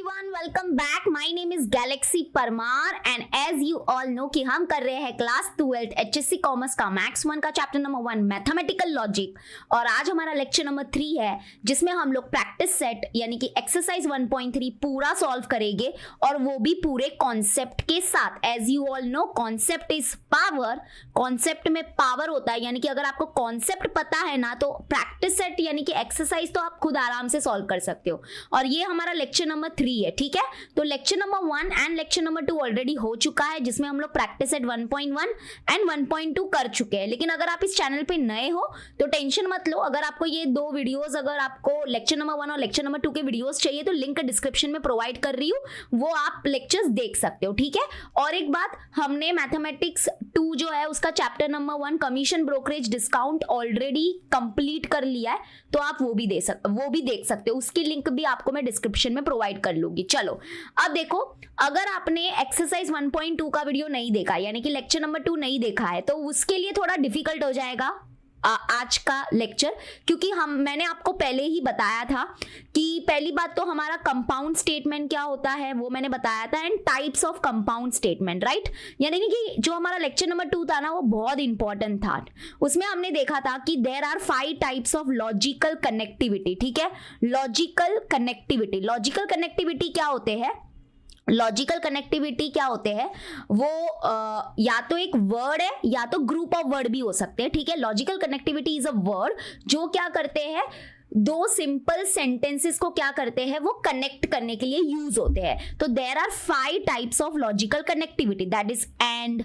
everyone, welcome back. My name is Galaxy Parmar and as you all know कि हम कर रहे हैं क्लास 12th HSC कॉमर्स का मैथ्स 1 का चैप्टर नंबर 1 मैथमेटिकल लॉजिक और आज हमारा लेक्चर नंबर 3 है जिसमें हम लोग प्रैक्टिस सेट यानी कि एक्सरसाइज 1.3 पूरा सॉल्व करेंगे और वो भी पूरे कॉन्सेप्ट के साथ। As you all know concept is power, concept में पावर होता है यानी कि अगर आपको कॉन्सेप्ट पता है ना तो प्रैक्टिस सेट यानी कि एक्सरसाइज तो आप खुद आराम से सॉल्व कर सकते हो। और ये हमारा लेक्चर नंबर 3 है, ठीक है। तो lecture number 1 and lecture number 2 already हो चुका है जिसमें हम लोग प्रैक्टिस सेट 1.1 एंड 1.2 कर चुके हैं। लेकिन अगर आप इस चैनल पे नए हो तो टेंशन मत लो, अगर आपको ये दो वीडियोस, अगर आपको लेक्चर नंबर 1 और लेक्चर नंबर 2 के वीडियोस चाहिए तो लिंक डिस्क्रिप्शन में प्रोवाइड कर रही हूँ, वो आप लेक्चर्स देख सकते हो, ठीक है। और एक बात, हमने मैथमेटिक्स 2 जो है उसका chapter number 1 commission brokerage discount already complete कर लिया है, तो आप वो भी देख सकते हो। उसकी लिंक भी आपको मैं डिस्क्रिप्शन में प्रोवाइड कर लूंगी। चलो अब देखो, अगर आपने एक्सरसाइज 1.2 का वीडियो नहीं देखा यानी कि लेक्चर नंबर 2 नहीं देखा है तो उसके लिए थोड़ा डिफिकल्ट हो जाएगा आज का लेक्चर, क्योंकि मैंने आपको पहले ही बताया था कि पहली बात तो हमारा कंपाउंड स्टेटमेंट क्या होता है वो मैंने बताया था, and types of compound statement, right. यानी कि जो हमारा लेक्चर नंबर 2 था ना वो बहुत इंपॉर्टेंट था। उसमें हमने देखा था कि there are 5 types of logical connectivity, ठीक है। लॉजिकल कनेक्टिविटी क्या होते हैं? लॉजिकल कनेक्टिविटी क्या होते हैं वो या तो एक वर्ड है या तो ग्रुप ऑफ वर्ड भी हो सकते हैं, ठीक है। Logical connectivity is a word जो क्या करते हैं, दो सिंपल सेंटेंसेस को क्या करते हैं वो कनेक्ट करने के लिए यूज होते हैं। तो there are 5 types of logical connectivity, that is and,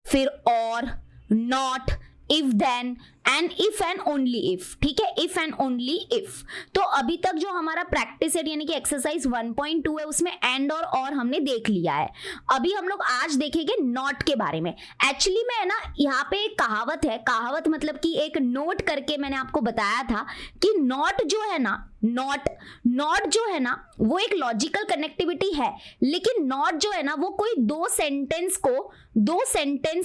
फिर or, not, if then and if and only if, ठीक है। If and only if. तो अभी तक जो हमारा प्रैक्टिस सेट यानी कि एक्सरसाइज 1.2 है उसमें एंड और हमने देख लिया है। अभी हम लोग आज देखेंगे नॉट के बारे में। एक्चुअली में है ना, यहाँ पे एक कहावत है, कहावत मतलब कि एक नोट करके मैंने आपको बताया था कि नॉट जो है ना, नॉट जो है ना वो एक लॉजिकल कनेक्टिविटी है, लेकिन नॉट जो है ना वो कोई दो सेंटेंस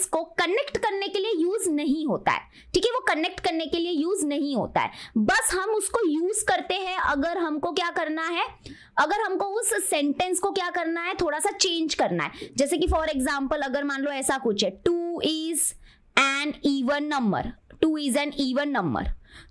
को कनेक्ट करने के लिए यूज नहीं होता है, ठीक है। वो कनेक्ट करने के लिए यूज नहीं होता है, बस हम उसको यूज करते हैं अगर हमको क्या करना है, अगर हमको उस सेंटेंस को क्या करना है, थोड़ा सा चेंज करना है। जैसे कि फॉर एग्जांपल अगर मान लो ऐसा कुछ है, 2 is an even number,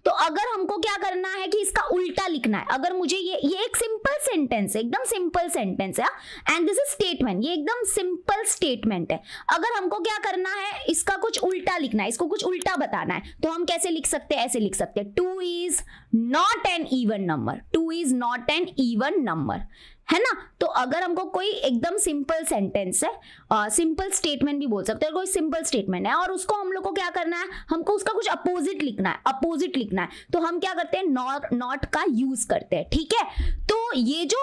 तो अगर हमको क्या करना है कि इसका उल्टा लिखना है, अगर मुझे ये एक सिंपल सेंटेंस है, एकदम सिंपल सेंटेंस है एंड दिस इज स्टेटमेंट, ये एकदम सिंपल स्टेटमेंट है। अगर हमको क्या करना है, इसका कुछ उल्टा लिखना है, इसको कुछ उल्टा बताना है, तो हम कैसे लिख सकते हैं, ऐसे लिख सकते हैं, 2 is not an even number, 2 is not an even number, है ना। तो अगर हमको कोई एकदम सिंपल सेंटेंस है, सिंपल स्टेटमेंट भी बोल सकते हैं, कोई सिंपल स्टेटमेंट है और उसको हम लोग को क्या करना है, हमको उसका कुछ अपोजिट लिखना है, तो हम क्या करते हैं, नॉट का यूज करते हैं, ठीक है। तो ये जो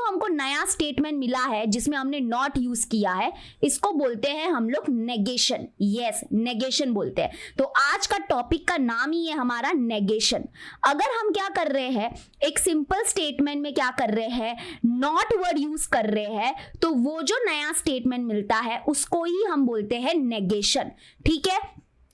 हमको नया स्टेटमेंट मिला है जिसमें हमने नॉट यूज किया है, इसको बोलते हैं हम लोग नेगेशन। यस, नेगेशन बोलते हैं। तो आज का टॉपिक का नाम ही है हमारा नेगेशन। अगर हम क्या कर रहे हैं, एक सिंपल स्टेटमेंट में क्या कर रहे हैं, नॉट वर्ड यूज कर रहे हैं, तो वो जो नया स्टेटमेंट मिलता है उसको ही हम बोलते हैं नेगेशन, ठीक है।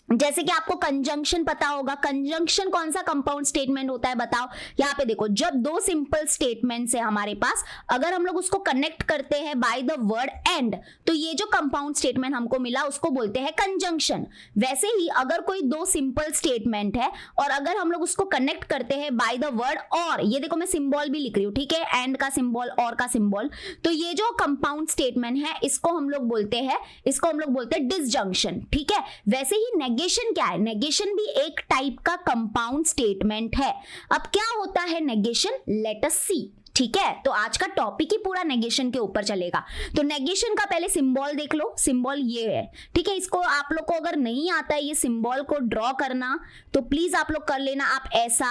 जैसे कि आपको कंजंक्शन पता होगा, कंजंक्शन कौन सा कंपाउंड स्टेटमेंट होता है बताओ। यहाँ पे देखो, जब दो सिंपल स्टेटमेंट्स है हमारे पास, अगर हम लोग उसको कनेक्ट करते हैं बाय द वर्ड एंड, तो ये जो कंपाउंड स्टेटमेंट हमको मिला उसको बोलते हैं कंजंक्शन। वैसे ही अगर कोई दो सिंपल स्टेटमेंट है और अगर हम लोग उसको कनेक्ट करते हैं बाय द वर्ड और, ये देखो मैं सिंबल भी लिख रही हूँ, ठीक है, एंड का सिंबल और का सिंबल, तो ये जो कंपाउंड स्टेटमेंट है इसको हम लोग बोलते हैं डिसजंक्शन, ठीक है। वैसे ही नेगेशन क्या है, नेगेशन भी एक टाइप का कंपाउंड स्टेटमेंट है। अब क्या होता है नेगेशन, लेट अस सी, ठीक है। तो आज का टॉपिक ही पूरा नेगेशन के ऊपर चलेगा। तो नेगेशन का पहले सिंबल देख लो, सिंबल ये है, ठीक है। इसको आप लोग को अगर नहीं आता है ये सिंबल को ड्रॉ करना तो प्लीज आप लोग कर लेना। आप ऐसा,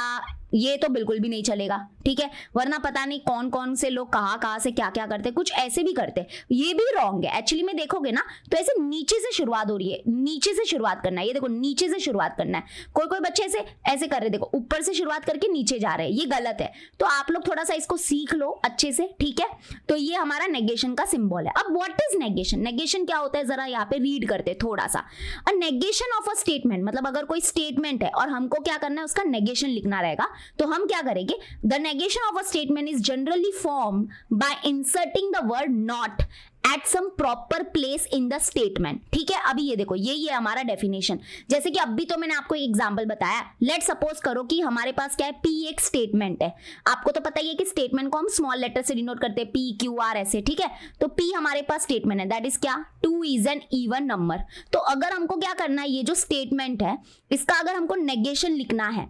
ये तो बिल्कुल भी नहीं चलेगा, ठीक है, वरना पता नहीं कौन कौन से लोग कहाँ से क्या क्या करते, कुछ ऐसे भी करते, ये भी रॉन्ग है। एक्चुअली में देखोगे ना तो ऐसे नीचे से शुरुआत हो रही है, नीचे से शुरुआत करना है, ये देखो नीचे से शुरुआत करना है। कोई बच्चे ऐसे कर रहे, देखो ऊपर से शुरुआत करके नीचे जा रहे हैं, ये गलत है। तो आप लोग थोड़ा सा इसको सीख लो अच्छे से, ठीक है। तो ये हमारा नेगेशन का सिंबल है। अब व्हाट इज नेगेशन, नेगेशन क्या होता है जरा यहाँ पे रीड करते थोड़ा सा। अ नेगेशन ऑफ अ स्टेटमेंट, मतलब अगर कोई स्टेटमेंट है और हमको क्या करना है, उसका नेगेशन लिखना रहेगा, तो हम क्या करेंगे, the negation of a statement is generally form by inserting the word not at some proper place in the statement. ठीक है, अभी ये देखो, ये हमारा डेफिनेशन। जैसे कि अभी तो मैंने आपको एक एग्जांपल बताया। लेट सपोज करो कि हमारे पास क्या है, पी एक स्टेटमेंट है। आपको तो पता ही है कि स्टेटमेंट को हम स्मॉल लेटर से डिनोट करते हैं, पी क्यू आर ऐसे। ठीक है, तो पी हमारे पास स्टेटमेंट है, दैट इज क्या, 2 इज एन इवन नंबर। तो अगर हमको क्या करना है, ये जो स्टेटमेंट है इसका अगर हमको नेगेशन लिखना है,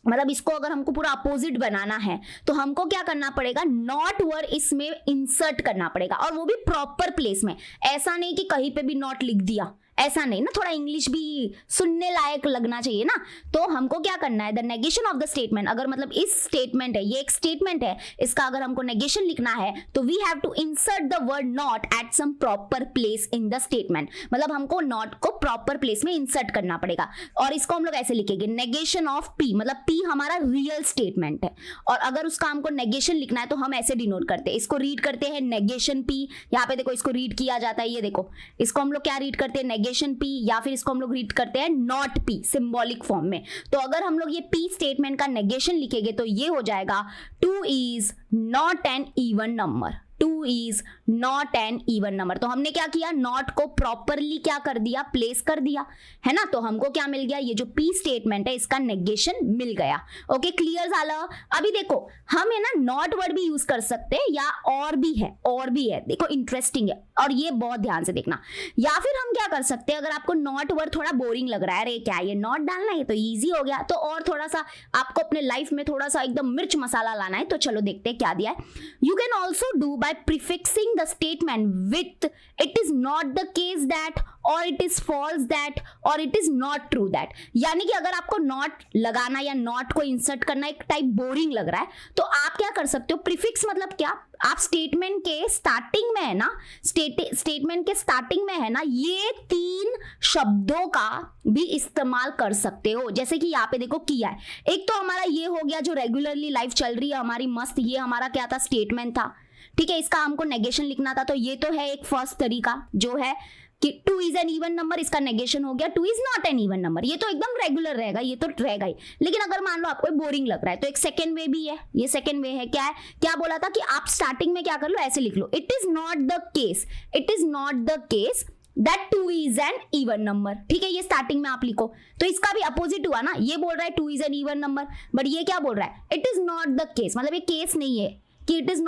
मतलब इसको अगर हमको पूरा अपोजिट बनाना है, तो हमको क्या करना पड़ेगा, नॉट वर्ड इसमें इंसर्ट करना पड़ेगा, और वो भी प्रॉपर प्लेस में। ऐसा नहीं कि कहीं पे भी नॉट लिख दिया, ऐसा नहीं ना, थोड़ा इंग्लिश भी सुनने लायक लगना चाहिए ना। तो हमको क्या करना है, the negation of the statement, अगर मतलब इस स्टेटमेंट है, ये एक स्टेटमेंट है, इसका अगर हमको नेगेशन लिखना है तो we have to insert the word not at some proper place in the statement. मतलब हमको नॉट को प्रॉपर प्लेस में इंसर्ट करना पड़ेगा, और इसको हम लोग ऐसे लिखेंगे, नेगेशन ऑफ पी, मतलब पी हमारा रियल स्टेटमेंट है, और अगर उसका हमको नेगेशन लिखना है तो हम ऐसे डिनोट करते हैं, इसको रीड करते हैं नेगेशन पी। यहाँ पे देखो इसको रीड किया जाता है, ये देखो इसको हम लोग क्या रीड करते हैं, नेगेशन पी, या फिर इसको हम लोग रीड करते हैं नॉट पी सिंबॉलिक फॉर्म में। तो अगर हम लोग ये पी स्टेटमेंट का नेगेशन लिखेंगे तो ये हो जाएगा 2 is not an even number, 2 is not an even number. तो हमने क्या किया, नॉट को प्रॉपरली क्या कर दिया, प्लेस कर दिया, है ना। तो हमको क्या मिल गया, ये जो पी स्टेटमेंट है इसका नेगेशन मिल गया। ओके, क्लियर झालं। अभी देखो हम है ना नॉट वर्ड भी यूज कर सकते हैं, या और भी है, देखो इंटरेस्टिंग है, और ये बहुत ध्यान से देखना। या फिर हम क्या कर सकते हैं, अगर आपको नॉट वर्ड थोड़ा बोरिंग लग रहा है, अरे क्या ये नॉट डालना है, तो ईजी हो गया, तो और थोड़ा सा आपको अपने लाइफ में थोड़ा सा एकदम मिर्च मसाला लाना है, तो चलो देखते हैं क्या दिया है। You can also do by prefixing the statement with it is not the case that, or it is false that, or it is not true that। यानी कि अगर आपको नॉट लगाना या नॉट को इंसर्ट करना एक टाइप बोरिंग लग रहा है, तो आप क्या कर सकते हो, प्रीफिक्स मतलब क्या, आप स्टेटमेंट के स्टार्टिंग में है ना, स्टेटमेंट के स्टार्टिंग में है ना, ये 3 शब्दों का भी इस्तेमाल कर सकते हो। जैसे कि यहाँ पे देखो किया है, एक तो हमारा ये हो गया जो रेगुलरली लाइफ चल रही है हमारी मस्त, ये हमारा क्या था, स्टेटमेंट था। ठीक है, इसका हमको नेगेशन लिखना था, तो ये तो है एक फर्स्ट तरीका जो है कि 2 इज एन इवन नंबर, इसका नेगेशन हो गया 2 is not an even number. ये तो एकदम रेगुलर रहेगा, ये तो रहेगा ही। लेकिन अगर मान लो आपको बोरिंग लग रहा है तो एक सेकंड वे भी है, ये सेकंड वे है, क्या है, क्या बोला था कि आप स्टार्टिंग में क्या कर लो, ऐसे लिख लो, it is not the case, it is not the case that 2 is an even number. ठीक है, ये स्टार्टिंग में आप लिखो, तो इसका भी अपोजिट हुआ ना, ये बोल रहा है 2 is an even number, but ये क्या बोल रहा है, it is not the case, मतलब ये केस नहीं है कि it is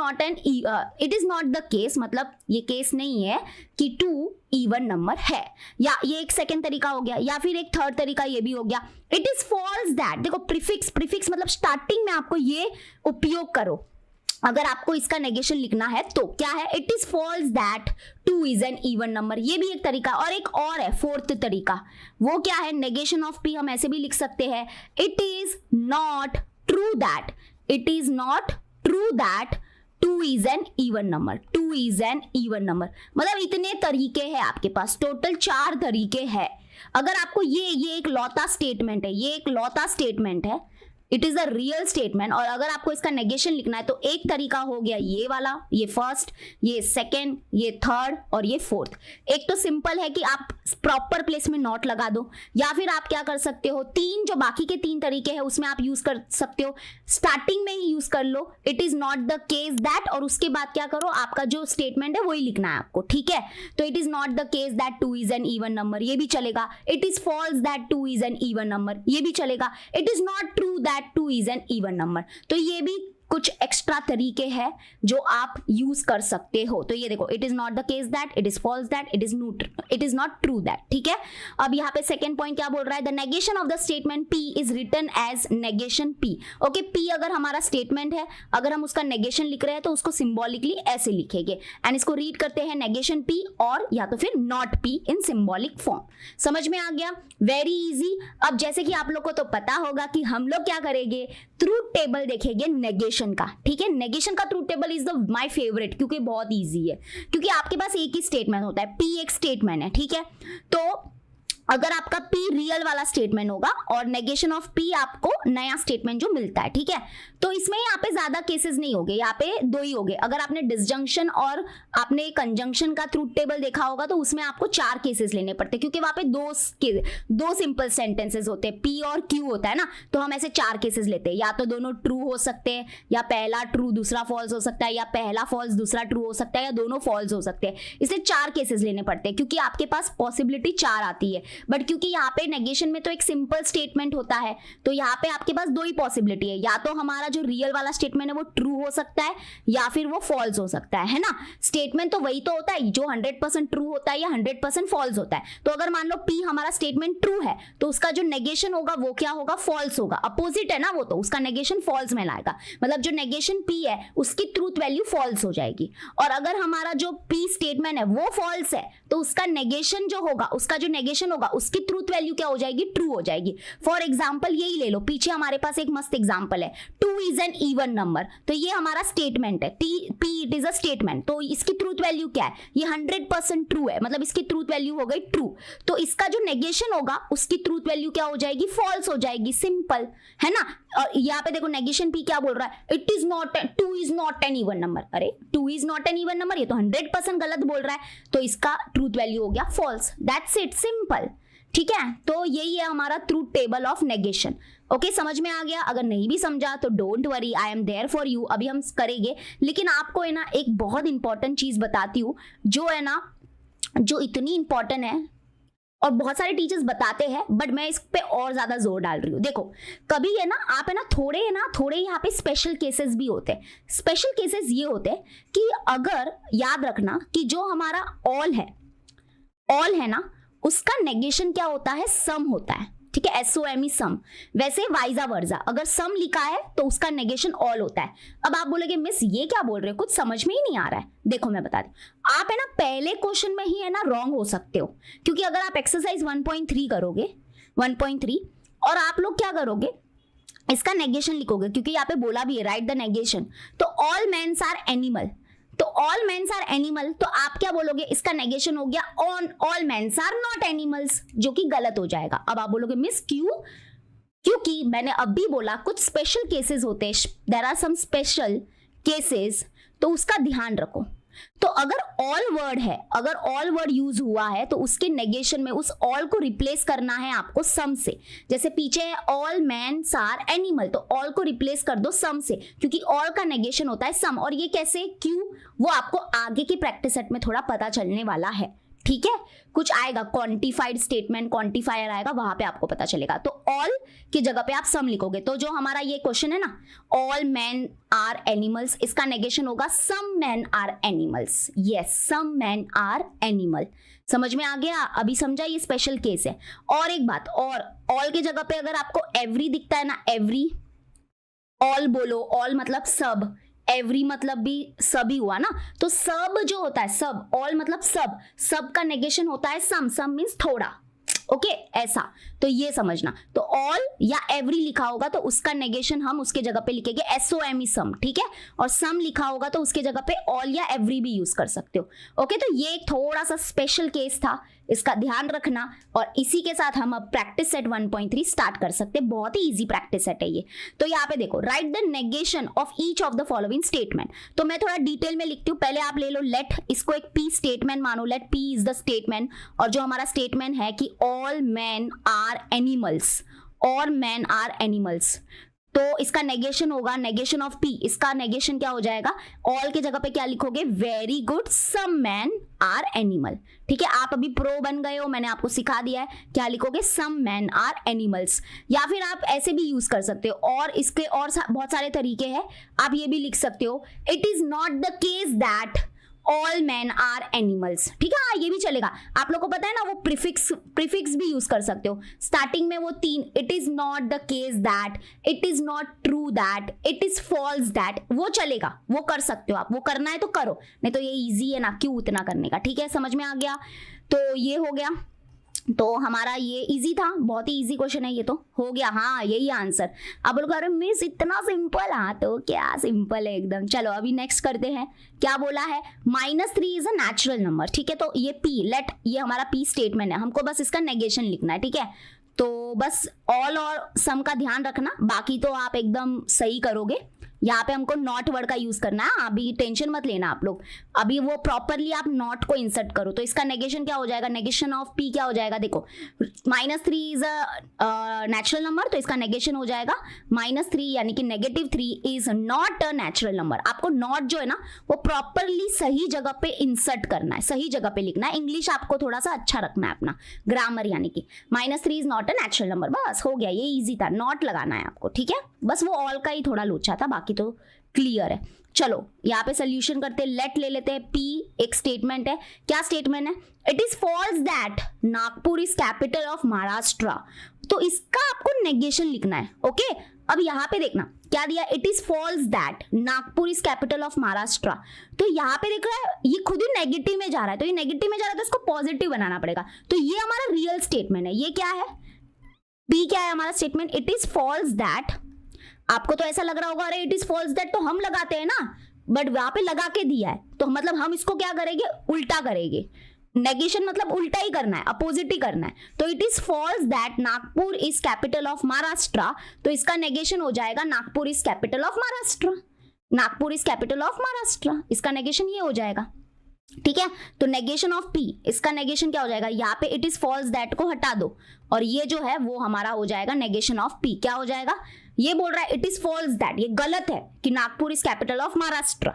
not the case, मतलब ये केस नहीं है कि 2 इवन नंबर है। या ये एक सेकंड तरीका हो गया, या फिर एक थर्ड तरीका ये भी हो गया, इट इज फॉल्स दैट। देखो प्रीफिक्स मतलब स्टार्टिंग में आपको ये उपयोग करो, अगर आपको इसका नेगेशन लिखना है तो क्या है, it is false that 2 is an even number, ये भी एक तरीका। और एक और है फोर्थ तरीका, वो क्या है, नेगेशन ऑफ पी हम ऐसे भी लिख सकते हैं, it is not true that, it is not true that 2 is an even number, 2 is an even number. मतलब इतने तरीके हैं आपके पास, टोटल 4 तरीके हैं। अगर आपको ये एक लौता स्टेटमेंट है, ये एक लौता स्टेटमेंट है, it is a real statement, और अगर आपको इसका नेगेशन लिखना है तो एक तरीका हो गया ये वाला, ये फर्स्ट, ये सेकंड, ये थर्ड और ये फोर्थ। एक तो सिंपल है कि आप प्रॉपर प्लेस में नॉट लगा दो, या फिर आप क्या कर सकते हो, जो बाकी के 3 तरीके हैं उसमें आप यूज कर सकते हो, स्टार्टिंग में ही यूज कर लो, it is not the case that, और उसके बाद क्या करो, आपका जो स्टेटमेंट है वही लिखना है आपको। ठीक है, तो it is not the case that 2 is an even number, ये भी चलेगा। It is false that 2 is an even number, ये भी चलेगा। It is not true that 2 is an even number. तो ये भी कुछ एक्स्ट्रा तरीके हैं जो आप यूज कर सकते हो। तो ये देखो, it is not the case that, it is false that, it is not true that. ठीक है, अब यहाँ पे सेकंड पॉइंट क्या बोल रहा है, the negation of the statement P is written as negation P. Okay, P अगर हमारा स्टेटमेंट है, अगर हम उसका नेगेशन लिख रहे हैं तो उसको सिंबॉलिकली ऐसे लिखेंगे, एंड इसको रीड करते हैं नेगेशन पी और या तो फिर not P in symbolic form. समझ में आ गया, वेरी इजी। अब जैसे कि आप लोग को तो पता होगा कि हम लोग क्या करेंगे, ट्रूथ टेबल देखेंगे नेगेशन का। ठीक है, नेगेशन का truth table is the my favourite, क्योंकि बहुत इजी है, क्योंकि आपके पास एक ही स्टेटमेंट होता है, पी एक स्टेटमेंट है। ठीक है, तो अगर आपका P रियल वाला स्टेटमेंट होगा और नेगेशन ऑफ P आपको नया स्टेटमेंट जो मिलता है, ठीक है। तो इसमें यहाँ पे ज्यादा केसेस नहीं होंगे, यहाँ पे दो ही होंगे। अगर आपने डिसजंक्शन और आपने कंजंक्शन का ट्रूथ टेबल देखा होगा तो उसमें आपको 4 केसेस लेने पड़ते हैं, क्योंकि वहां पे दो सिंपल सेंटेंसेस होते हैं, P और Q होता है ना, तो हम ऐसे 4 केसेस लेते हैं। या तो दोनों ट्रू हो सकते हैं, या पहला ट्रू दूसरा फॉल्स हो सकता है, या पहला फॉल्स दूसरा ट्रू हो सकता है, या दोनों फॉल्स हो सकते हैं। इसलिए 4 केसेस लेने पड़ते हैं, क्योंकि आपके पास पॉसिबिलिटी 4 आती है। बट क्योंकि यहाँ पे नेगेशन में तो एक सिंपल स्टेटमेंट होता है, तो यहाँ पे आपके पास 2 ही पॉसिबिलिटी है, या तो हमारा जो रियल वाला स्टेटमेंट है वो ट्रू हो सकता है या फिर वो फॉल्स हो सकता है ना। स्टेटमेंट तो वही तो होता है जो 100% ट्रू होता है या 100% फॉल्स होता है। तो अगर मान लो P हमारा स्टेटमेंट ट्रू है तो उसका जो नेगेशन होगा वो क्या होगा, फॉल्स होगा। अपोजिट है ना वो, तो उसका नेगेशन फॉल्स में लाएगा, मतलब जो नेगेशन P है उसकी ट्रूथ वैल्यू फॉल्स हो जाएगी। और अगर हमारा जो P स्टेटमेंट है वो फॉल्स है तो उसका नेगेशन जो होगा, उसका जो नेगेशन होगा उसकी ट्रूथ वैल्यू क्या हो जाएगी, ट्रू हो जाएगी। फॉर एग्जाम्पल यही ले लो, पीछे हमारे पास एक मस्त एग्जाम्पल है, 2 इज एन इवन नंबर। तो ये हमारा स्टेटमेंट है, P it is a statement, तो इसकी ट्रूथ वैल्यू क्या है, ये 100% ट्रू है, मतलब इसकी ट्रूथ वैल्यू हो गई ट्रू। तो इसका जो नेगेशन होगा उसकी ट्रूथ वैल्यू क्या हो जाएगी, फॉल्स हो जाएगी, सिंपल है ना। और यहाँ पे देखो नेगेशन P क्या बोल रहा है, it is not, 2 is not an even number. अरे 2 is not an even number, ये तो 100% गलत बोल रहा है, तो इसका ट्रूथ वैल्यू हो गया फॉल्स। दैट्स इट, सिंपल, ठीक है। तो यही है हमारा truth table of negation. Okay, समझ में आ गया? अगर नहीं भी समझा तो don't worry, I am there for you. अभी हम करेंगे, लेकिन आपको है ना एक बहुत इंपॉर्टेंट चीज बताती हूँ, जो है ना, जो इतनी इंपॉर्टेंट है और बहुत सारे टीचर्स बताते हैं, बट मैं इस पे और ज्यादा जोर डाल रही हूँ। देखो, कभी है ना आप है ना थोड़े यहाँ पे स्पेशल केसेस भी होते हैं। स्पेशल केसेस ये होते हैं कि अगर, याद रखना कि जो हमारा ऑल है ना, उसका नेगेशन क्या होता है, सम होता है, ठीक है, SOME सम। वैसे वाइजा वर्जा, अगर सम लिखा है तो उसका नेगेशन ऑल होता है। अब आप बोलोगे मिस ये क्या बोल रहे हो, कुछ समझ में ही नहीं आ रहा है। देखो मैं बता दूं, आप है ना पहले क्वेश्चन में ही है ना रॉन्ग हो सकते हो, क्योंकि अगर आप एक्सरसाइज 1.3 करोगे, 1.3, और आप लोग क्या करोगे, इसका नेगेशन लिखोगे, क्योंकि यहाँ पे बोला भी है राइट द नेगेशन। तो ऑल मेंस आर एनिमल, तो ऑल मेंस आर एनिमल, तो आप क्या बोलोगे, इसका नेगेशन हो गया all mens are not animals, जो कि गलत हो जाएगा। अब आप बोलोगे मिस क्यों, क्योंकि मैंने अभी बोला कुछ स्पेशल केसेस होते हैं, there are some special cases, तो उसका ध्यान रखो। तो अगर ऑल वर्ड है, अगर ऑल वर्ड यूज हुआ है तो उसके नेगेशन में उस ऑल को रिप्लेस करना है आपको सम से। जैसे पीछे है ऑल मेंस आर एनिमल, तो ऑल को रिप्लेस कर दो सम से, क्योंकि ऑल का नेगेशन होता है सम। और ये कैसे, क्यों, वो आपको आगे की प्रैक्टिस सेट में थोड़ा पता चलने वाला है, ठीक है। कुछ आएगा क्वांटिफाइड स्टेटमेंट, क्वांटिफायर आएगा, वहां पे आपको पता चलेगा। तो ऑल की जगह पे आप सम लिखोगे। तो जो हमारा ये क्वेश्चन है ना, ऑल मैन आर एनिमल्स, इसका नेगेशन होगा some man are animals. Yes, some man are animal. समझ में आ गया? अभी समझा, ये स्पेशल केस है। और एक बात और, ऑल की जगह पे अगर आपको एवरी दिखता है ना, एवरी, ऑल बोलो, ऑल मतलब सब, एवरी मतलब भी सभी हुआ ना, तो सब जो होता है, सब, ऑल मतलब सब का नेगेशन होता है सम मीन्स थोड़ा, ओके, ऐसा। तो ये समझना, तो ऑल या एवरी लिखा होगा तो उसका नेगेशन हम उसके जगह पे लिखेंगे SOME सम, ठीक है। और सम लिखा होगा तो उसके जगह पे ऑल या एवरी भी यूज कर सकते हो, ओके। तो ये एक थोड़ा सा स्पेशल केस था, इसका ध्यान रखना। और इसी के साथ हम अब प्रैक्टिस सेट 1.3 स्टार्ट कर सकते हैं। बहुत ही इजी प्रैक्टिस सेट है ये। तो यहाँ पे देखो, right the negation of each of the following statement. तो मैं थोड़ा डिटेल में लिखती हूँ। पहले आप ले लो लेट, इसको एक P स्टेटमेंट मानो, let P is the statement. और जो हमारा स्टेटमेंट है कि all man are animals, all man are animals, तो इसका नेगेशन होगा नेगेशन ऑफ P, इसका नेगेशन क्या हो जाएगा, ऑल के जगह पे क्या लिखोगे, very good some man are animal, ठीक है। आप अभी प्रो बन गए हो, मैंने आपको सिखा दिया है, क्या लिखोगे, सम मैन आर एनिमल्स। या फिर आप ऐसे भी यूज कर सकते हो, और इसके और बहुत सारे तरीके हैं। आप ये भी लिख सकते हो, it is not the case that all man are animals, ठीक है। हाँ, ये भी चलेगा। आप लोग को पता है ना, वो प्रीफिक्स भी यूज कर सकते हो। स्टार्टिंग में वो 3, it is not the case that, it is not true that, it is false that, वो चलेगा, वो कर सकते हो आप। वो करना है तो करो, नहीं तो ये इजी है ना, क्यों उतना करने का, ठीक है। समझ में आ गया? तो ये हो गया। तो हमारा ये इजी था, बहुत ही इजी क्वेश्चन है ये, तो हो गया। हाँ यही आंसर। अब लोग अरे मिस इतना सिंपल, हाँ तो क्या सिंपल है एकदम। चलो अभी नेक्स्ट करते हैं। क्या बोला है, -3 इज अ नेचुरल नंबर। ठीक है, तो ये पी लेट, ये हमारा पी स्टेटमेंट है, हमको बस इसका नेगेशन लिखना है। ठीक है, तो बस ऑल और सम का ध्यान रखना, बाकी तो आप एकदम सही करोगे। यहाँ पे हमको नॉट वर्ड का यूज करना है, अभी टेंशन मत लेना आप लोग, अभी वो प्रॉपरली आप नॉट को इंसर्ट करो। तो इसका नेगेशन क्या हो जाएगा, नेगेशन ऑफ पी क्या हो जाएगा, देखो -3 इज अ नेचुरल नंबर, तो इसका नेगेशन हो जाएगा -3 यानी कि -3 is not a natural number. आपको नॉट जो है ना वो प्रॉपरली सही जगह पे इंसर्ट करना है, सही जगह पे लिखना है। इंग्लिश आपको थोड़ा सा अच्छा रखना है अपना ग्रामर, यानी कि -3 is not a natural number. बस हो गया, ये इजी था, नॉट लगाना है आपको। ठीक है, बस वो ऑल का ही थोड़ा लोचा था, बाकी तो क्लियर है। चलो यहाँ पे सोल्यूशन करते हैं, लेट ले लेते हैं। पी एक स्टेटमेंट है, क्या स्टेटमेंट है, it is false that Nagpur is capital of Maharashtra. तो इसका आपको नेगेशन लिखना है। ओके, अब यहाँ पे देखना क्या दिया, it is false that Nagpur is capital of Maharashtra. तो यहाँ पे देख रहा है ये खुद ही नेगेटिव में जा रहा है, तो ये नेगेटिव में जा रहा है तो इसको पॉजिटिव बनाना पड़ेगा। तो ये हमारा रियल स्टेटमेंट है। ये क्या है, पी क्या है हमारा statement, it is false that. आपको तो ऐसा लग रहा होगा अरे इट इज फॉल्स दैट तो हम लगाते हैं ना, बट वहां पे लगा के दिया है, तो मतलब हम इसको क्या करेंगे, उल्टा करेंगे। नेगेशन मतलब उल्टा ही करना है, अपोजिट ही करना है। तो it is false that Nagpur is capital of Maharashtra, तो इसका नेगेशन हो जाएगा Nagpur is capital of Maharashtra. Nagpur is capital of Maharashtra, इसका नेगेशन ये हो जाएगा। ठीक है, तो नेगेशन ऑफ पी, इसका नेगेशन क्या हो जाएगा, यहाँ पे इट इज फॉल्स दैट को हटा दो और ये जो है वो हमारा हो जाएगा नेगेशन ऑफ पी। क्या हो जाएगा, ये बोल रहा है इट इज फॉल्स दैट, ये गलत है कि Nagpur is capital of Maharashtra,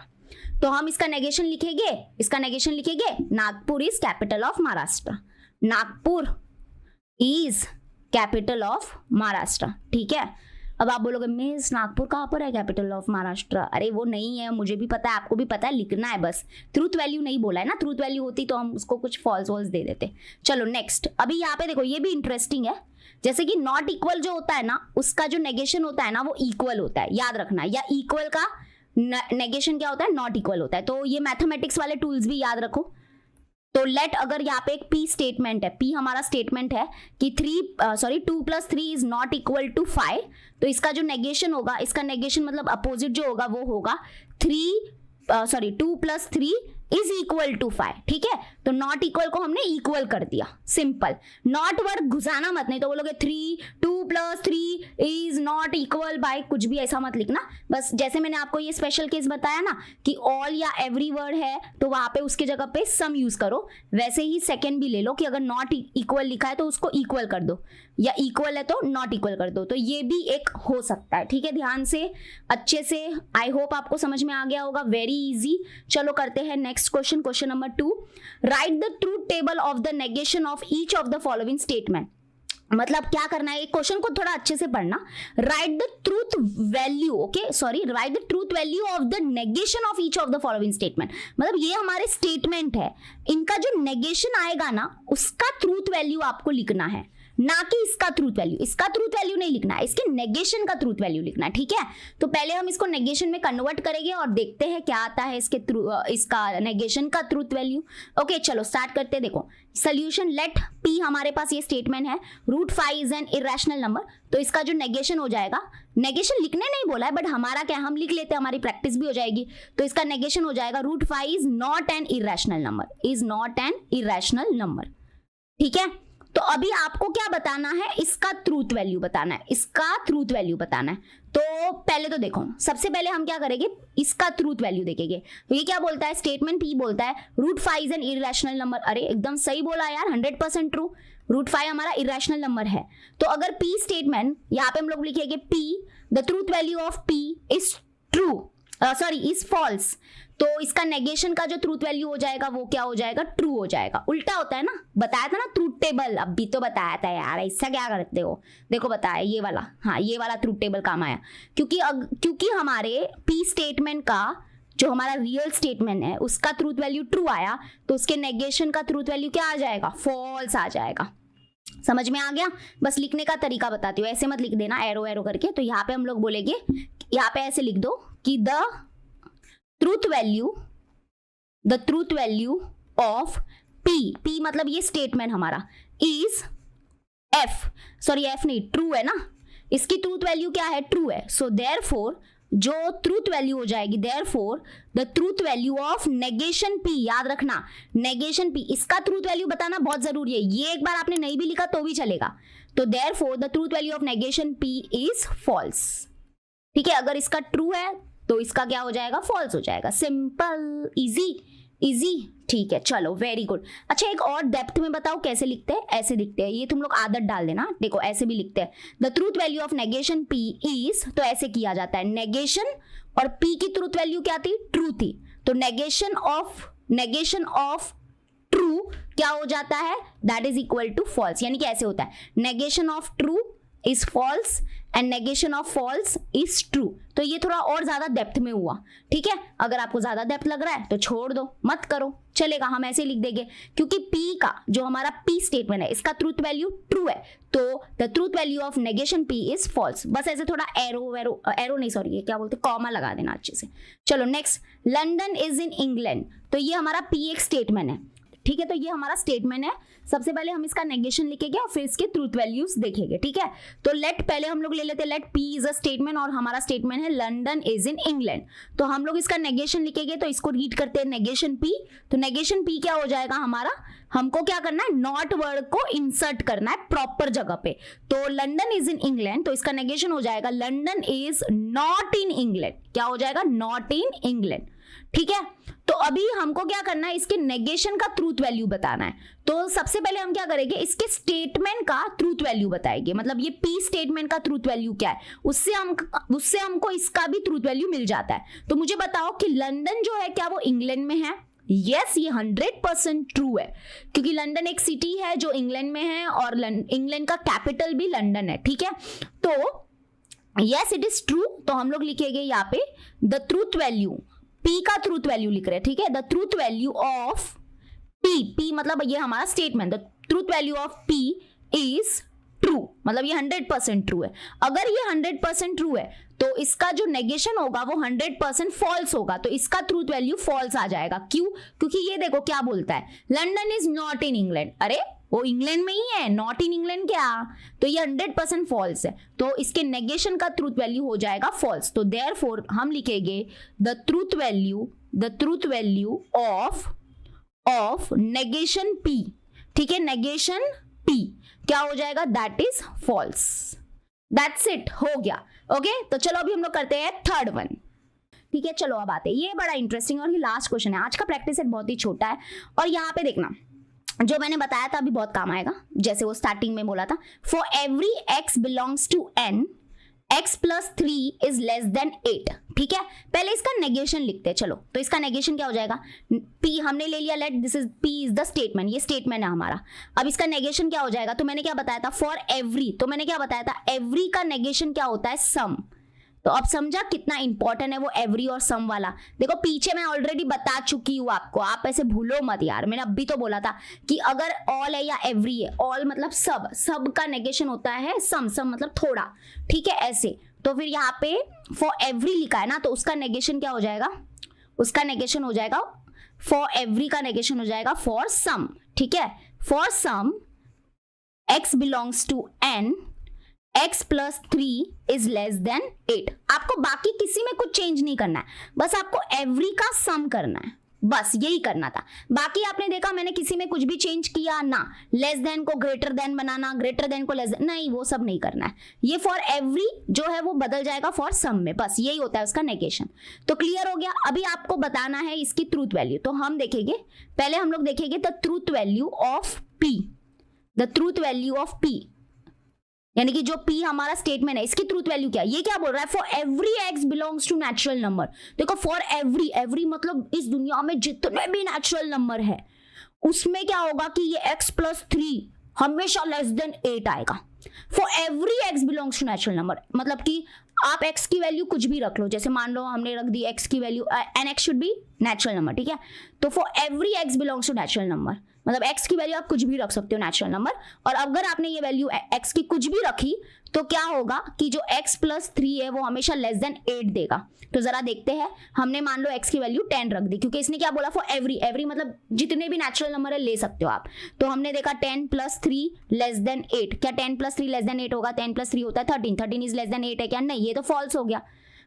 तो हम इसका नेगेशन लिखेंगे, इसका नेगेशन लिखेंगे Nagpur is capital of Maharashtra. Nagpur is capital of Maharashtra. ठीक है, अब आप बोलोगे मिस नागपुर कहाँ पर है कैपिटल ऑफ महाराष्ट्र, अरे वो नहीं है, मुझे भी पता है, आपको भी पता है, लिखना है बस। ट्रूथ वैल्यू नहीं बोला है ना, ट्रूथ वैल्यू होती तो हम उसको कुछ फॉल्स वॉल्स दे देते। चलो नेक्स्ट, अभी यहाँ पे देखो ये भी इंटरेस्टिंग है, जैसे कि नॉट इक्वल जो होता है ना उसका जो नेगेशन होता है ना वो इक्वल होता है, याद रखना, या इक्वल का नेगेशन क्या होता है, नॉट इक्वल होता है। तो ये मैथमेटिक्स वाले टूल्स भी याद रखो। तो लेट, अगर यहाँ पे एक पी स्टेटमेंट है, पी हमारा स्टेटमेंट है कि 2 + 3 इज नॉट इक्वल टू 5, तो इसका जो नेगेशन होगा, इसका नेगेशन मतलब अपोजिट जो होगा वो होगा 2 + 3 इज इक्वल टू 5। ठीक है, तो नॉट इक्वल को हमने इक्वल कर दिया, सिंपल। नॉट वर्ड घुसाना मत, नहीं तो बोलोगे 2 + 3 इज नॉट इक्वल बाय, कुछ भी ऐसा मत लिखना। बस जैसे मैंने आपको ये स्पेशल केस बताया ना कि ऑल या एवरी वर्ड है तो वहां पे उसके जगह पे सम यूज करो, वैसे ही सेकेंड भी ले लो कि अगर नॉट इक्वल लिखा है तो उसको इक्वल कर दो, या इक्वल है तो नॉट इक्वल कर दो, तो ये भी एक हो सकता है। ठीक है, ध्यान से अच्छे से, आई होप आपको समझ में आ गया होगा, वेरी इजी। चलो करते हैं next question, question number 2, right the truth table of the negation of each of the following statement. मतलब क्या करना है, क्वेश्चन को थोड़ा अच्छे से पढ़ना। Right the truth value, okay sorry, right the truth value of the negation of each of the following statement. मतलब ये हमारे स्टेटमेंट है, इनका जो नेगेशन आएगा ना उसका ट्रूथ वैल्यू आपको लिखना है, ना कि इसका ट्रूथ वैल्यू। इसका ट्रूथ वैल्यू नहीं लिखना है, इसके नेगेशन का ट्रूथ वैल्यू लिखना है। ठीक है, तो पहले हम इसको नेगेशन में कन्वर्ट करेंगे और देखते हैं क्या आता है इसका नेगेशन का ट्रूथ वैल्यू। ओके चलो स्टार्ट करते हैं। देखो सोल्यूशन, लेट पी हमारे पास ये स्टेटमेंट है, √5 इज एन इरेशनल नंबर, तो इसका जो नेगेशन हो जाएगा, नेगेशन लिखने नहीं बोला है बट हमारा क्या, हम लिख लेते हैं, हमारी प्रैक्टिस भी हो जाएगी। तो इसका नेगेशन हो जाएगा √5 is not an irrational number, is not an irrational number. ठीक है, तो अभी आपको क्या बताना है, इसका ट्रूथ वैल्यू बताना है, इसका ट्रूथ वैल्यू बताना है। तो पहले तो देखो, सबसे पहले हम क्या करेंगे, इसका ट्रूथ वैल्यू देखेंगे। तो ये क्या बोलता है, स्टेटमेंट पी बोलता है √5 इज एन इरेशनल नंबर। अरे एकदम सही बोला यार, 100% ट्रू, √5 हमारा इरेशनल नंबर है। तो अगर पी स्टेटमेंट, यहाँ पे हम लोग लिखेंगे P, the truth value of P is true, sorry is false, तो इसका नेगेशन का जो ट्रूथ वैल्यू हो जाएगा वो क्या हो जाएगा, ट्रू हो जाएगा। उल्टा होता है ना, बताया था ना ट्रूथ टेबल, अब भी तो बताया था यार, ऐसा क्या करते हो, देखो बताया ये वाला, हाँ ये वाला ट्रूथ टेबल काम आया, क्योंकि हमारे पी स्टेटमेंट का जो हमारा रियल स्टेटमेंट है उसका ट्रूथ वैल्यू ट्रू आया, तो उसके नेगेशन का ट्रूथ वैल्यू क्या आ जाएगा, फॉल्स आ जाएगा। समझ में आ गया, बस लिखने का तरीका बताती हूँ, ऐसे मत लिख देना एरो एरो करके। तो यहाँ पे हम लोग बोलेंगे, यहाँ पे ऐसे लिख दो कि the truth value of P, P मतलब ये स्टेटमेंट हमारा इज एफ, सॉरी एफ नहीं, ट्रू है ना, इसकी ट्रूथ वैल्यू क्या है, ट्रू है। सो देयरफॉर जो ट्रूथ वैल्यू हो जाएगी, therefore the truth value of negation P, याद रखना नेगेशन पी, इसका ट्रूथ वैल्यू बताना बहुत जरूरी है, ये एक बार आपने नहीं भी लिखा तो भी चलेगा। तो therefore the truth value of negation P is false, ठीक है, अगर इसका ट्रू है तो इसका क्या हो जाएगा, फॉल्स हो जाएगा। सिंपल, इजी इजी, ठीक है, चलो वेरी गुड। अच्छा एक और डेप्थ में बताओ कैसे लिखते हैं, ऐसे लिखते हैं, ये तुम लोग आदत डाल देना, देखो ऐसे भी लिखते हैं, the truth value of negation P is, तो ऐसे किया जाता है, नेगेशन और पी की ट्रूथ वैल्यू क्या थी, ट्रू थी, तो नेगेशन ऑफ ट्रू क्या हो जाता है, that is equal to false, यानी कि ऐसे होता है, negation of true is false and negation of false is true. तो ये थोड़ा और ज्यादा डेप्थ में हुआ, ठीक है, अगर आपको ज्यादा डेप्थ लग रहा है तो छोड़ दो, मत करो, चलेगा, हम ऐसे लिख देंगे, क्योंकि P का जो हमारा P स्टेटमेंट है इसका ट्रूथ वैल्यू ट्रू है, तो the truth value of negation P is false. बस ऐसे थोड़ा एरो नहीं, सॉरी ये क्या बोलते, कॉमा लगा देना अच्छे से। चलो next, London is in England, तो ये हमारा P एक स्टेटमेंट है, ठीक है, तो ये हमारा स्टेटमेंट है, सबसे पहले हम इसका नेगेशन लिखेंगे और फिर इसके ट्रूथ वैल्यूज देखेंगे, ठीक है। तो लेट पहले हम लोग ले लेते हैं, let P is a statement और हमारा स्टेटमेंट है लंदन इज इन इंग्लैंड, तो हम लोग इसका नेगेशन लिखेंगे, तो इसको रीड करते हैं नेगेशन P, तो नेगेशन P क्या हो जाएगा हमारा, हमको क्या करना है, नॉट वर्ड को इंसर्ट करना है प्रॉपर जगह पे, तो लंदन इज इन इंग्लैंड, तो इसका नेगेशन हो जाएगा London is not in England, क्या हो जाएगा, नॉट इन इंग्लैंड, ठीक है। तो अभी हमको क्या करना है, इसके नेगेशन का ट्रूथ वैल्यू बताना है, तो सबसे पहले हम क्या करेंगे, इसके स्टेटमेंट का ट्रूथ वैल्यू बताएंगे, मतलब ये P स्टेटमेंट का ट्रूथ वैल्यू क्या है, उससे हमको इसका भी ट्रूथ वैल्यू मिल जाता है। तो मुझे बताओ कि लंदन जो है क्या वो इंग्लैंड में है, यस ये 100% ट्रू है, क्योंकि लंदन एक सिटी है जो इंग्लैंड में है और इंग्लैंड का कैपिटल भी लंदन है, ठीक है, तो यस इट इज ट्रू, तो हम लोग लिखेंगे यहाँ पे द ट्रूथ वैल्यू, P का ट्रूथ वैल्यू लिख रहे हैं, ठीक है, the truth value of P मतलब ये हमारा statement, the truth value of P is true, मतलब ये 100% ट्रू है। अगर ये 100% ट्रू है तो इसका जो नेगेशन होगा वो 100% फॉल्स होगा, तो इसका ट्रूथ वैल्यू फॉल्स आ जाएगा। क्यों, क्योंकि ये देखो क्या बोलता है, London is not in England, अरे वो इंग्लैंड में ही है, नॉट इन इंग्लैंड क्या, तो ये 100% फॉल्स है, तो इसके नेगेशन का ट्रूथ वैल्यू हो जाएगा फॉल्स। तो देयरफॉर हम लिखेंगे the truth value of negation P, ठीक है, नेगेशन P क्या हो जाएगा, that is false, that's it, हो गया, ओके। तो चलो अभी हम लोग करते हैं थर्ड वन, ठीक है, चलो अब आते हैं, ये बड़ा इंटरेस्टिंग और ये लास्ट क्वेश्चन है, आज का प्रैक्टिस सेट बहुत ही छोटा है, और यहाँ पे देखना जो मैंने बताया था अभी बहुत काम आएगा, जैसे वो स्टार्टिंग में बोला था, for every x belongs to n x plus 3 is less than 8, ठीक है, पहले इसका नेगेशन लिखते हैं, चलो, तो इसका नेगेशन क्या हो जाएगा, P हमने ले लिया, let this is P is the statement, ये स्टेटमेंट है हमारा, अब इसका नेगेशन क्या हो जाएगा, तो मैंने क्या बताया था, फॉर एवरी, तो मैंने क्या बताया था, एवरी का नेगेशन क्या होता है, सम, तो अब समझा कितना इंपॉर्टेंट है वो एवरी और सम वाला, देखो पीछे मैं ऑलरेडी बता चुकी हूँ आपको, आप ऐसे भूलो मत यार, मैंने अभी तो बोला था कि अगर ऑल है या एवरी है, ऑल मतलब सब का नेगेशन होता है सम मतलब थोड़ा, ठीक है, ऐसे, तो फिर यहाँ पे फॉर एवरी लिखा है ना, तो उसका नेगेशन क्या हो जाएगा, उसका नेगेशन हो जाएगा, फॉर एवरी का नेगेशन हो जाएगा फॉर सम, ठीक है, for some x belongs to n x plus 3 is less than 8, आपको बाकी किसी में कुछ चेंज नहीं करना है, बस आपको एवरी का सम करना है, बस यही करना था, बाकी आपने देखा मैंने किसी में कुछ भी चेंज किया ना, लेस देन को ग्रेटर देन बनाना, ग्रेटर देन को लेस देन, नहीं वो सब नहीं करना है, ये फॉर एवरी जो है वो बदल जाएगा फॉर सम में, बस यही होता है उसका नेगेशन। तो क्लियर हो गया, अभी आपको बताना है इसकी ट्रूथ वैल्यू, तो हम देखेंगे, पहले हम लोग देखेंगे the truth value of P, the truth value of P यानी कि जो P हमारा स्टेटमेंट है इसकी ट्रूथ वैल्यू क्या है, ये क्या बोल रहा है, for every x belongs to natural number, देखो फॉर एवरी मतलब इस दुनिया में जितने भी नेचुरल नंबर है उसमें क्या होगा कि ये x प्लस 3 हमेशा लेस देन 8 आएगा, for every x belongs to natural number, मतलब कि आप x की वैल्यू कुछ भी रख लो, जैसे मान लो हमने रख दी x की value and x should be natural number, ठीक है, तो for every x belongs to natural number, मतलब x की वैल्यू आप कुछ भी रख सकते हो नेचुरल नंबर, और अगर आपने ये वैल्यू x की कुछ भी रखी तो क्या होगा कि जो x प्लस 3 है वो हमेशा लेस देन 8 देगा। तो जरा देखते हैं, हमने मान लो x की वैल्यू 10 रख दी, क्योंकि इसने क्या बोला फॉर एवरी मतलब जितने भी नेचुरल नंबर है ले सकते हो आप। तो हमने देखा 10 प्लस 3 लेस देन 8, क्या 10 प्लस 3 लेस देन 8 होगा? 10 प्लस 3 होता है 13 इज लेस देन 8 है क्या? नहीं, ये तो फॉल्स हो गया।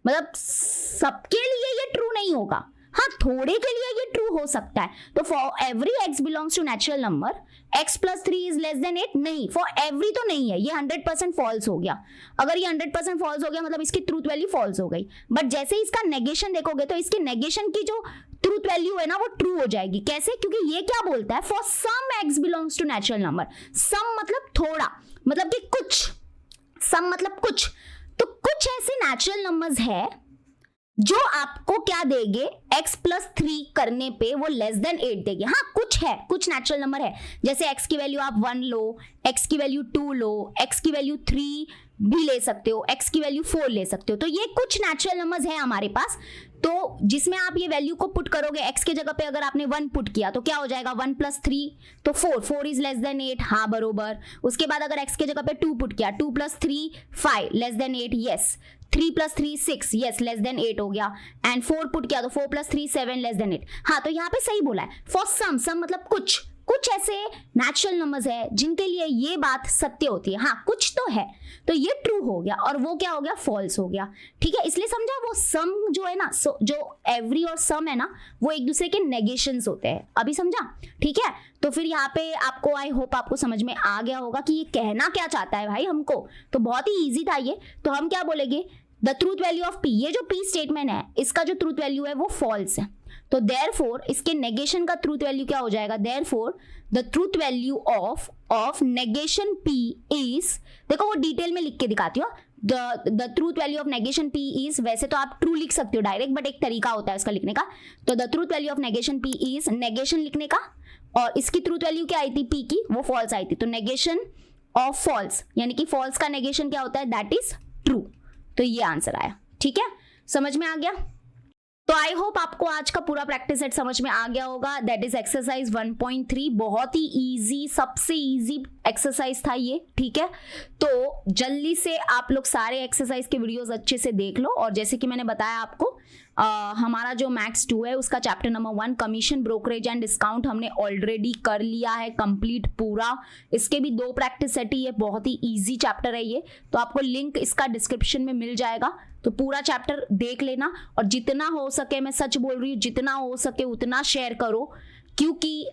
मतलब सबके लिए ये ट्रू नहीं होगा, हाँ थोड़े के लिए ये ट्रू हो सकता है। तो for every x belongs to natural number x plus 3 is less than 8, नहीं, फॉर एवरी तो नहीं है, ये 100% फॉल्स हो गया। अगर ये 100% फॉल्स हो गया मतलब इसकी ट्रूथ वैल्यू फॉल्स हो गई। बट जैसे इसका नेगेशन देखोगे तो इसके नेगेशन की जो ट्रूथ वैल्यू है ना वो ट्रू हो जाएगी। कैसे? क्योंकि ये क्या बोलता है, for some x belongs to natural number. Some मतलब थोड़ा, मतलब कि कुछ, सम मतलब कुछ। तो कुछ ऐसे नेचुरल नंबर्स है जो आपको क्या देंगे, x प्लस 3 करने पे वो लेस देन 8 देंगे। हाँ कुछ है, कुछ नेचुरल नंबर है, जैसे x की वैल्यू आप 1 लो, x की वैल्यू 2 लो, x की वैल्यू 3 भी ले सकते हो, x की वैल्यू 4 ले सकते हो। तो ये कुछ नेचुरल नंबर्स है हमारे पास, तो जिसमें आप ये वैल्यू को पुट करोगे, x के जगह पे अगर आपने 1 पुट किया तो क्या हो जाएगा, 1 प्लस 3 तो 4 इज लेस देन 8, हाँ बरोबर। उसके बाद अगर x के जगह पे 2 पुट किया, 2 plus 3 5 less than 8, yes. 3 plus 3 6, yes less than 8 हो गया। एंड 4 पुट किया तो 4 प्लस 3 7 लेस देन 8। हाँ तो यहाँ पे सही बोला है, फॉर सम मतलब कुछ ऐसे नेचुरल नंबर्स है जिनके लिए ये बात सत्य होती है। हाँ कुछ तो है, तो ये ट्रू हो गया और वो क्या हो गया, फॉल्स हो गया। ठीक है, इसलिए समझा, वो सम जो है ना, जो एवरी और सम है ना, वो एक दूसरे के नेगेशंस होते हैं। अभी समझा? ठीक है, तो फिर यहाँ पे आपको, आई होप आपको समझ में आ गया होगा कि ये कहना क्या चाहता है भाई हमको। तो बहुत ही ईजी था ये। तो हम क्या बोलेंगे, the truth value of p, ये जो p स्टेटमेंट है इसका जो ट्रूथ वैल्यू है वो फॉल्स है। तो देयरफॉर इसके नेगेशन का ट्रूथ वैल्यू क्या हो जाएगा, therefore the truth value of negation p is, देखो वो डिटेल में लिख के दिखाती हूँ, the truth value of negation p is, वैसे तो आप ट्रू लिख सकते हो डायरेक्ट, बट एक तरीका होता है इसका लिखने का। तो the truth value of negation p is, negation लिखने का, और इसकी ट्रूथ वैल्यू क्या आई थी p की, वो फॉल्स आई थी। तो नेगेशन ऑफ फॉल्स, यानी कि फॉल्स का नेगेशन क्या होता है, दैट इज ट्रू। तो ये आंसर आया। ठीक है, समझ में आ गया? तो आई होप आपको आज का पूरा प्रैक्टिस सेट समझ में आ गया होगा। दैट इज एक्सरसाइज 1.3, बहुत ही इजी, सबसे इजी एक्सरसाइज था ये। ठीक है, तो जल्दी से आप लोग सारे एक्सरसाइज के वीडियोस अच्छे से देख लो। और जैसे कि मैंने बताया आपको, हमारा जो मैथ्स 2 है उसका chapter number 1 commission, brokerage and discount हमने ऑलरेडी कर लिया है कंप्लीट पूरा। इसके भी 2 प्रैक्टिस सेट ही है, बहुत ही इजी चैप्टर है ये। तो आपको लिंक इसका डिस्क्रिप्शन में मिल जाएगा, तो पूरा चैप्टर देख लेना। और जितना हो सके, मैं सच बोल रही हूँ, जितना हो सके उतना शेयर करो, क्योंकि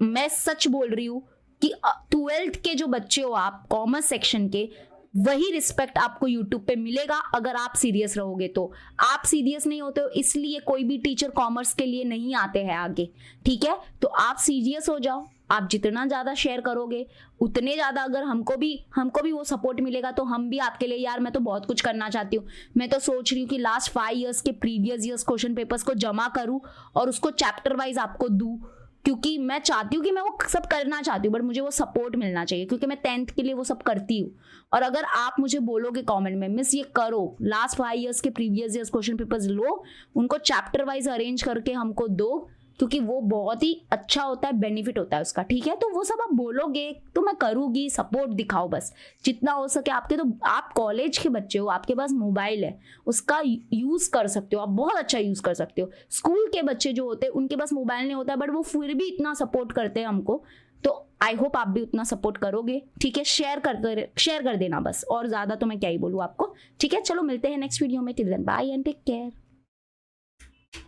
मैं सच बोल रही हूँ कि 12th के जो बच्चे हो आप, कॉमर्स सेक्शन के, वही रिस्पेक्ट आपको यूट्यूब पे मिलेगा अगर आप सीरियस रहोगे। तो आप सीरियस नहीं होते हो, इसलिए कोई भी टीचर कॉमर्स के लिए नहीं आते हैं आगे। ठीक है, तो आप सीरियस हो जाओ। आप जितना ज़्यादा शेयर करोगे उतने ज़्यादा अगर हमको भी वो सपोर्ट मिलेगा, तो हम भी आपके लिए, यार मैं तो बहुत कुछ करना चाहती हूँ। मैं तो सोच रही हूँ कि लास्ट 5 ईयर्स के प्रीवियस ईयर्स क्वेश्चन पेपर्स को जमा करूँ और उसको चैप्टर वाइज आपको दूँ, क्योंकि मैं चाहती हूँ कि मैं वो सब करना चाहती हूँ, बट मुझे वो सपोर्ट मिलना चाहिए, क्योंकि मैं 10th के लिए वो सब करती हूँ। और अगर आप मुझे बोलोगे कमेंट में, मिस ये करो, लास्ट 5 ईयर्स के प्रीवियस ईयर्स क्वेश्चन पेपर्स लो, उनको चैप्टर वाइज अरेंज करके हमको दो, क्योंकि वो बहुत ही अच्छा होता है, बेनिफिट होता है उसका। ठीक है, तो वो सब आप बोलोगे तो मैं करूँगी, सपोर्ट दिखाओ बस जितना हो सके आपके। तो आप कॉलेज के बच्चे हो, आपके पास मोबाइल है, उसका यूज़ कर सकते हो, आप बहुत अच्छा यूज़ कर सकते हो। स्कूल के बच्चे जो होते हैं उनके पास मोबाइल नहीं होता, बट वो फिर भी इतना सपोर्ट करते हैं हमको। तो आई होप आप भी उतना सपोर्ट करोगे। ठीक है, शेयर कर देना बस, और ज़्यादा तो मैं क्या ही बोलूँ आपको। ठीक है, चलो मिलते हैं नेक्स्ट वीडियो में। Till then bye and take care.